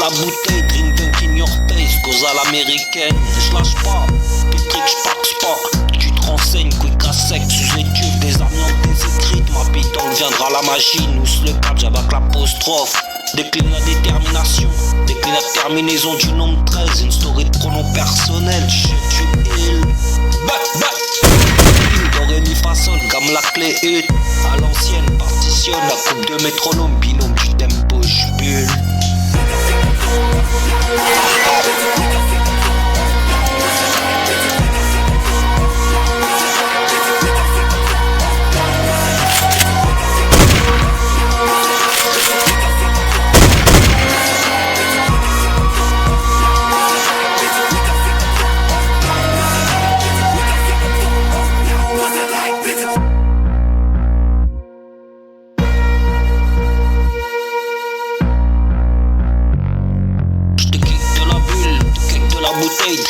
la bouteille, drink dunk in your face, cause à l'américaine. Je lâche pas, Patrick, j'paxe pas. Tu te renseignes, quick à sec, sous études, des amiantes, des écrites. Ma bidon viendra la magie, nous le cap, j'avec l'apostrophe. Décline la détermination, décline la terminaison du nombre 13. Une story de pronom personnel, je tu il. Do ré mi fa sol, gamme la clé ut. À l'ancienne, partitionne la coupe de métronome, binôme du tempo, j'bulle.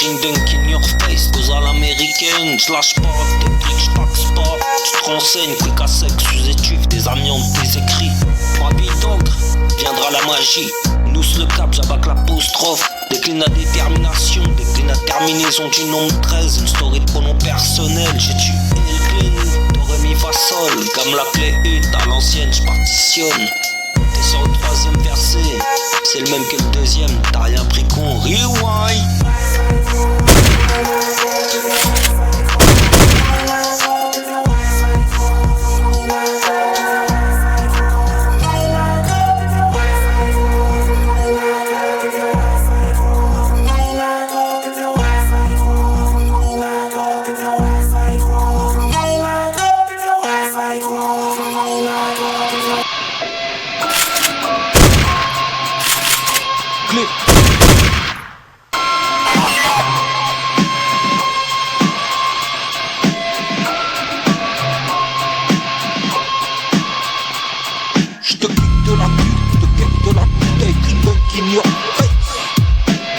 Drink dunk in your face, cause à l'américaine. J'lâche pas, tes briques, j'paxe pas. Tu te renseignes, quick à sec, sous étuve, des amiantes, des écrits. Ma vie d'encre, viendra la magie. Nous le cap, j'abac l'apostrophe. Décline la détermination, décline la terminaison du nombre 13. Une story de pronom personnel, j'ai tué le clean. Do ré mi fa sol, comme la clé ut. À l'ancienne, j'partitionne. T'es sur le troisième verset, c'est le même que le deuxième. T'as rien pris con, rewind.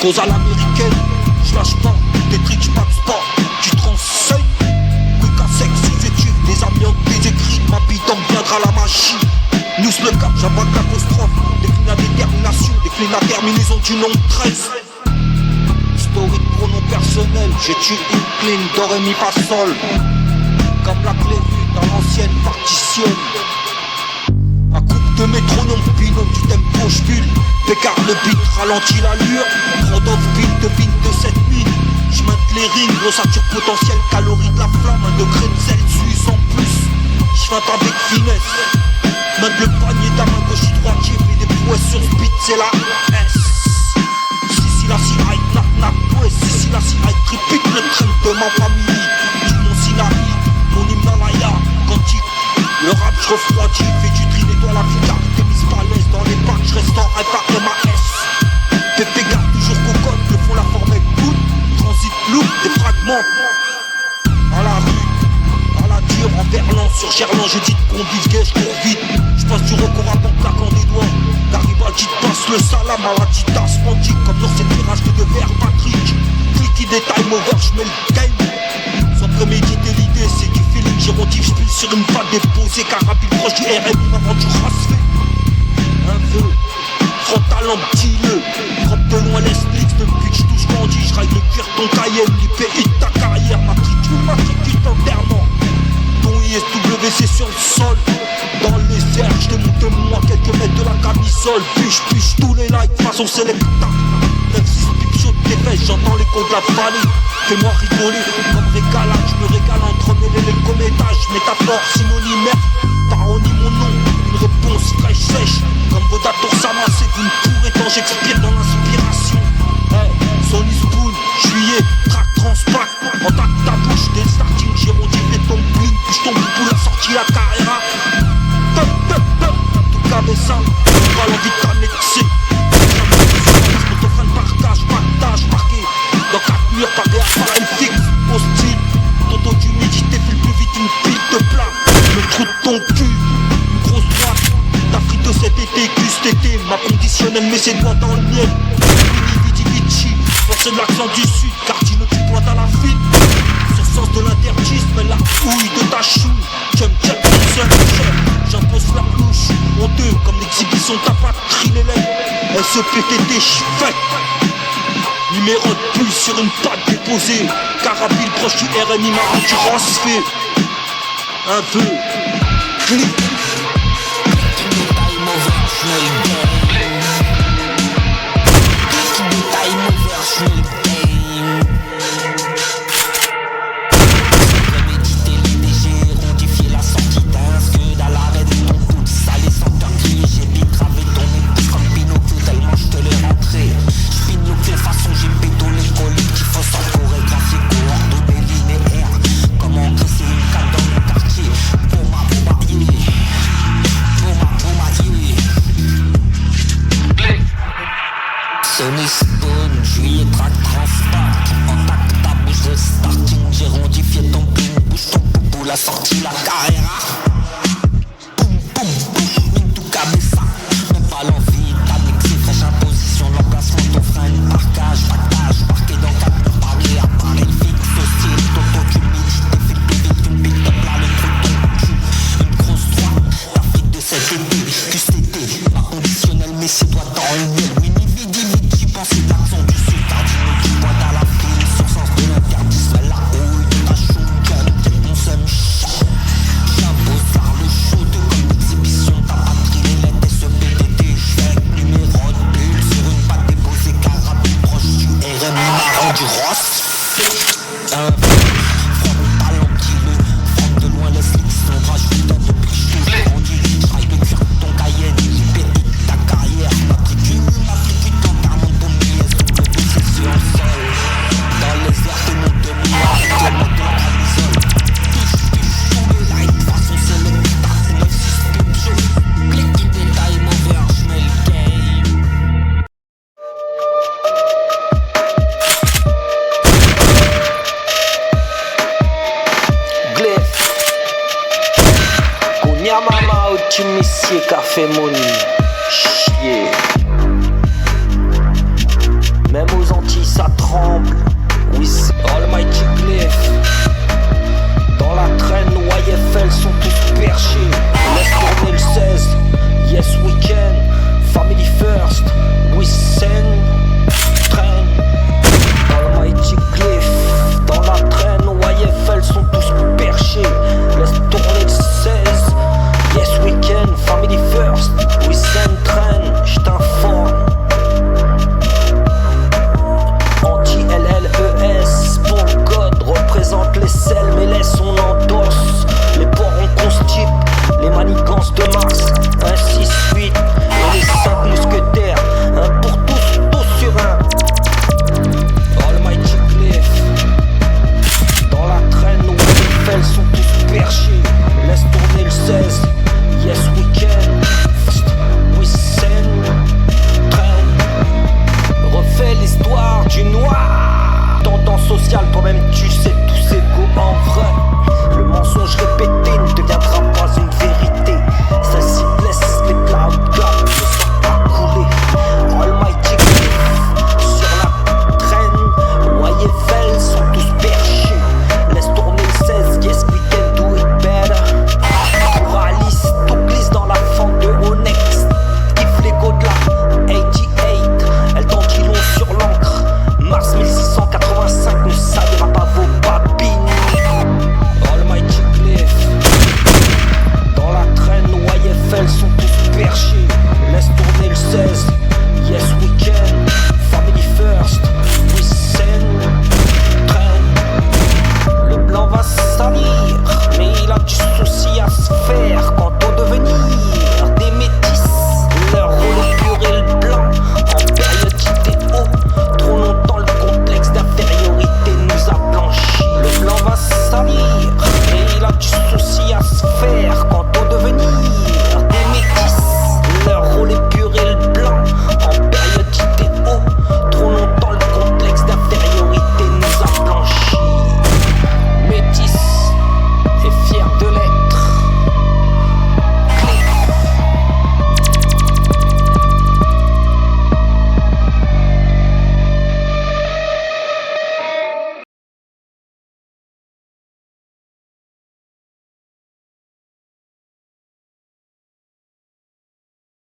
Cause à l'américaine, j'lâche pas, des tricks j'paxe pas. Tu te renseignes, quick à sec, sous études, des amiantes, des écrits. Ma bidon viendra la magie. Nous le cap, j'abac l'apostrophe. Décline la détermination, décline la terminaison du nombre 13. Story de pronom personnel, j'ai tué une clean, do ré mi fa sol. Comme la clé vue dans l'ancienne partitionne. Un coupe de métronome, binôme du tempo, j'bulle. Pécard le beat, ralentit l'allure. Rodolphe pile de 7000. J'mate les rings, l'ossature potentielle, calories de la flamme, 1 degré de Celsius en plus. J'feinte avec finesse. Mate le panier de la main gauche droitier, fait des prouesses sur ce beat, c'est la S. Si la si high, knock knock, ouais. Si la si high, tripite le train de ma famille. Du mon Sinaï, mon Himalaya, quantique. Le rap j'refroidis, fait du drill et toi la vulgarité mise pas à l'aise. Dans les parcs j'reste en FAMAS. Pépé garde toujours cocotte, le fond la formelle good. Transit loop, des fragments. À la rue, à la dure, en verlan, sur Gerland, je dis de convive gay, j'cours vite. J'passe du record à banque claquant des doigts. Garibaldi te passe le salam à la titasse quantique. Comme dans cette virage de verre Patrick. Clicky des time over, j'mets le game. Sans préméditer l'idée, c'est du feeling gérontif. J'pule sur une vague déposée, car rapide proche du RM, une aventure rasée. Un peu, frontal en petit le. Frappe de loin l'Esplix, depuis que j'touche grandis. J'raille le cuir ton Cayenne, l'IPI de ta carrière. Matricule enterrement. Ton ISWC sur le sol. Dans les airs, j'te monte moi quelques mètres de la camisole. Puche tous les likes, façon sélecta. 9-6 pipe chaud tes fesses, j'entends l'écho de la vallée. Fais-moi rigoler, comme régalade, j'me régale entre mêler les cométages. Métaphore, synonyme, paronie mon nom. Une réponse fraîche, sèche, comme vos datos s'amasser. Vous ne pourrez tant j'expire dans l'inspiration. Hey, Sony Spoon, juillet, track transpac. En tac ta bouche, dès le starting, j'ai rondif et ton bling. Puis j'tombe pour la sortie, la carrière. Tout cabessa, on va l'envie de t'annexer. Partage marqué dans 4 murs par des appareils fixes. Hostile, ton taux d'humidité file plus vite une pile de plat. Le trou de ton cul, une grosse boîte. Ta frite de cet été, QSTT. Ma conditionnelle met ses doigts dans le miel. Vidi Vici, force de l'accent du sud. Cardino tu pointes à la file. Sur sens de l'interdit, mais la houille de ta chouille. Jump, seul, j'impose la louche. Honteux comme l'exhibition de ta patrie, les lèvres. SEPTT, j'fais. Numéro de puce sur une table déposée. Carabine proche du RMI, ma rendu fait. Un peu. Clic. Sony Spawn, juillet track transpac. En tac, ta bouche de starting. J'ai rendifié ton ping, bouge ton poupou, la sortie, la carrera. Boum, boum, boum, into cabeza. Même pas l'envie, t'annexer, fraîche imposition. L'emplacement, ton frein, parquage, pactage. Parqué dans 4 heures, parler, appareil fixe, hostile. Toto, humidité, fil vite, une big top là, le truc ton cul. Une grosse droite, d'Afrique de cet été. QCT, pas conditionnel, mais c'est toi dans le miel. C'est l'accent du sultan, tu pointes à la file. Sur sens de l'interdit, la houille de ta shotgun. T'es mon seum chat. J'impose par le show de comme exhibition. Ta patrie, les lettres SEPTT. J'fais numéro de bulle sur une patte déposée. Carabine proche du RMI, marrant du Ross. Un front talentile, front de loin, laisse l'ombrage putain depuis que je t'ai rendu. J'raille le cuir de ton Cayenne, répétite ta carrière. Matricule, sur le sol, dans les airs de mon demi-heure, avec le mode de la camisole. Touche, tous les lights, façon c'est le putain, 9-6 pub, click in détail, mauvais, j'mets le game. Glyph Kounia mama ou tu monsieur café money.